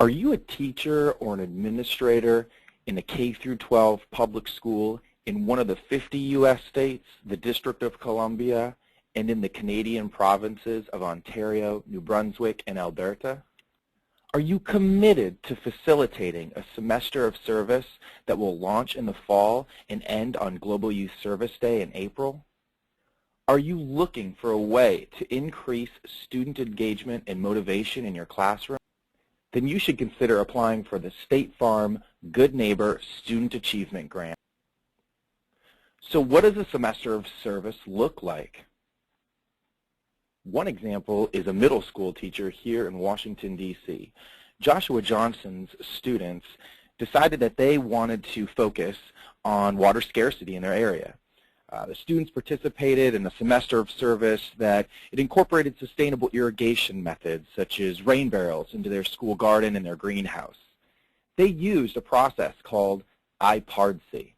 Are you a teacher or an administrator in a K through 12 public school in one of the 50 U.S. states, the District of Columbia, and in the Canadian provinces of Ontario, New Brunswick, and Alberta? Are you committed to facilitating a semester of service that will launch in the fall and end on Global Youth Service Day in April? Are you looking for a way to increase student engagement and motivation in your classroom? Then you should consider applying for the State Farm Good Neighbor Student Achievement Grant. So what does a semester of service look like? One example is a middle school teacher here in Washington, D.C. Joshua Johnson's students decided that they wanted to focus on water scarcity in their area. The students participated in a semester of service that it incorporated sustainable irrigation methods such as rain barrels into their school garden and their greenhouse. They used a process called IPARDC.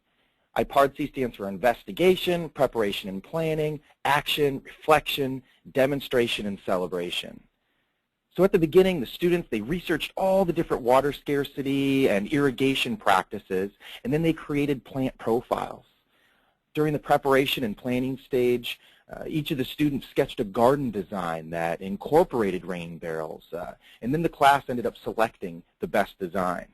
IPARDC stands for investigation, preparation and planning, action, reflection, demonstration, and celebration. So at the beginning, the students, they researched all the different water scarcity and irrigation practices, and then they created plant profiles. During the preparation and planning stage, each of the students sketched a garden design that incorporated rain barrels, and then the class ended up selecting the best design.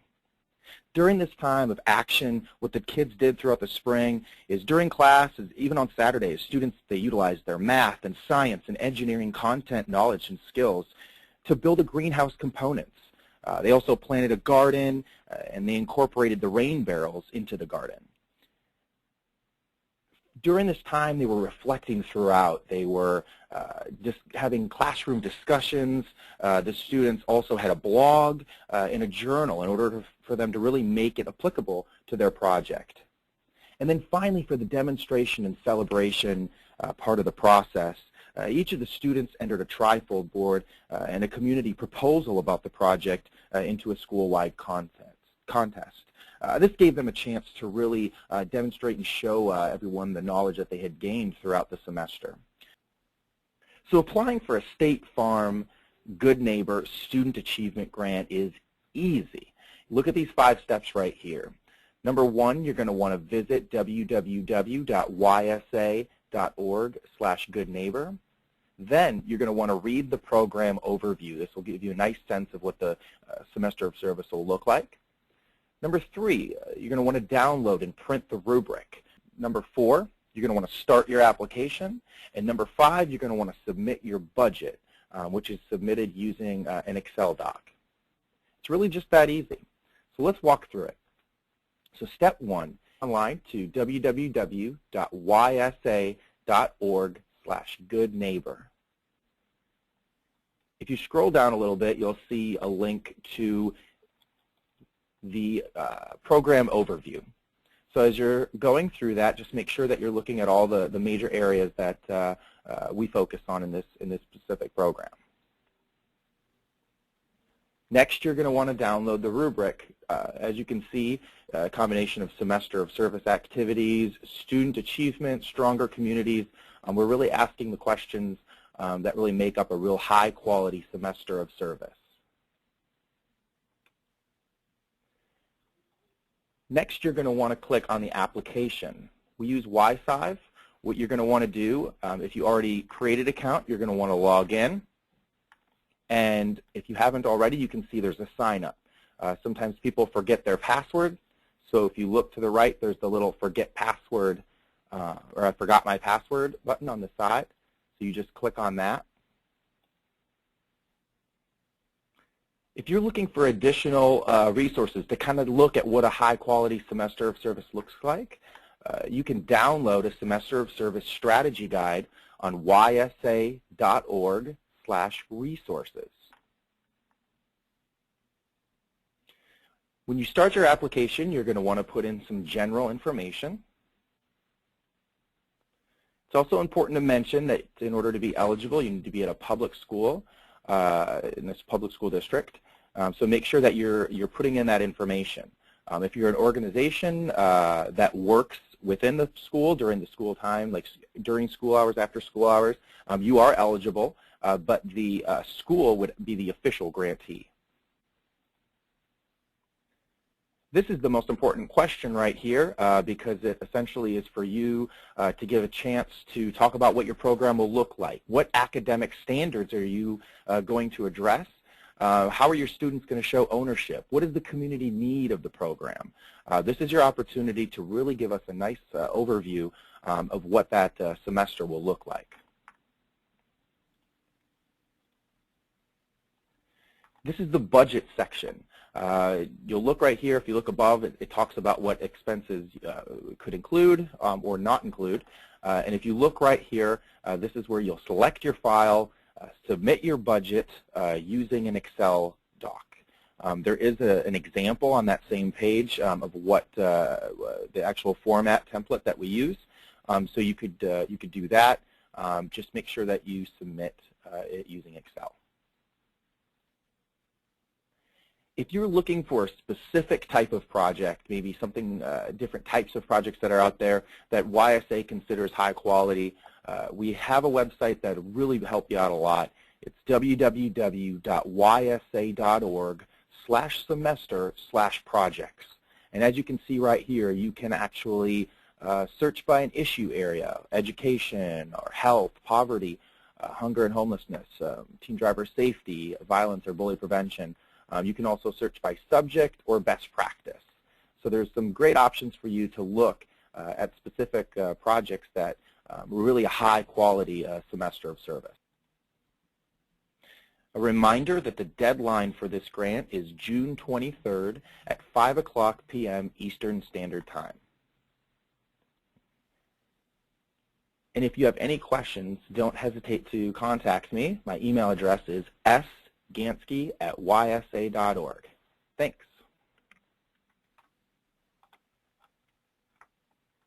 During this time of action, what the kids did throughout the spring is during classes, even on Saturdays, students, they utilized their math and science and engineering content, knowledge, and skills to build a greenhouse components. They also planted a garden, and they incorporated the rain barrels into the garden. During this time, they were reflecting throughout. They were just having classroom discussions. The students also had a blog and a journal in order for them to really make it applicable to their project. And then finally, for the demonstration and celebration part of the process, each of the students entered a trifold board and a community proposal about the project into a school-wide contest. This gave them a chance to really demonstrate and show everyone the knowledge that they had gained throughout the semester. So applying for a State Farm Good Neighbor Student Achievement Grant is easy. Look at these 5 steps right here. Number 1, you're going to want to visit www.ysa.org/goodneighbor. Then you're going to want to read the program overview. This will give you a nice sense of what the semester of service will look like. Number 3, you're going to want to download and print the rubric. Number 4, you're going to want to start your application. And number 5, you're going to want to submit your budget, which is submitted using an Excel doc. It's really just that easy. So let's walk through it. So step 1, online to www.ysa.org/goodneighbor. If you scroll down a little bit, you'll see a link to the program overview. So as you're going through that, just make sure that you're looking at all the major areas that we focus on in this specific program. Next, you're going to want to download the rubric. As you can see, a combination of semester of service activities, student achievement, stronger communities. We're really asking the questions that really make up a real high-quality semester of service. Next, you're going to want to click on the application. We use YSIVE. What you're going to want to do, if you already created an account, you're going to want to log in. And if you haven't already, you can see there's a sign up. Sometimes people forget their password. So if you look to the right, there's the little forget password or I forgot my password button on the side. So you just click on that. If you're looking for additional resources to kind of look at what a high-quality semester of service looks like, you can download a semester of service strategy guide on ysa.org/resources. When you start your application, you're going to want to put in some general information. It's also important to mention that in order to be eligible, you need to be at a public school in this public school district. So make sure that you're putting in that information. If you're an organization that works within the school during the school time, like during school hours, after school hours, you are eligible, but the school would be the official grantee. This is the most important question right here because it essentially is for you to give a chance to talk about what your program will look like. What academic standards are you going to address? How are your students going to show ownership? What does the community need of the program? This is your opportunity to really give us a nice overview of what that semester will look like. This is the budget section. You'll look right here. If you look above, it talks about what expenses could include or not include. And if you look right here, this is where you'll select your file, submit your budget using an Excel doc. There is an example on that same page of what the actual format template that we use. So you could do that. Just make sure that you submit it using Excel. If you're looking for a specific type of project, maybe something, different types of projects that are out there that YSA considers high quality, we have a website that will really help you out a lot. It's www.ysa.org/semester/projects. And as you can see right here, you can actually search by an issue area: education, or health, poverty, hunger and homelessness, teen driver safety, violence or bully prevention. You can also search by subject or best practice. So there's some great options for you to look at specific projects that are really a high quality semester of service. A reminder that the deadline for this grant is June 23rd at 5 p.m. Eastern Standard Time. And if you have any questions, don't hesitate to contact me. My email address is sgansky@ysa.org. Thanks.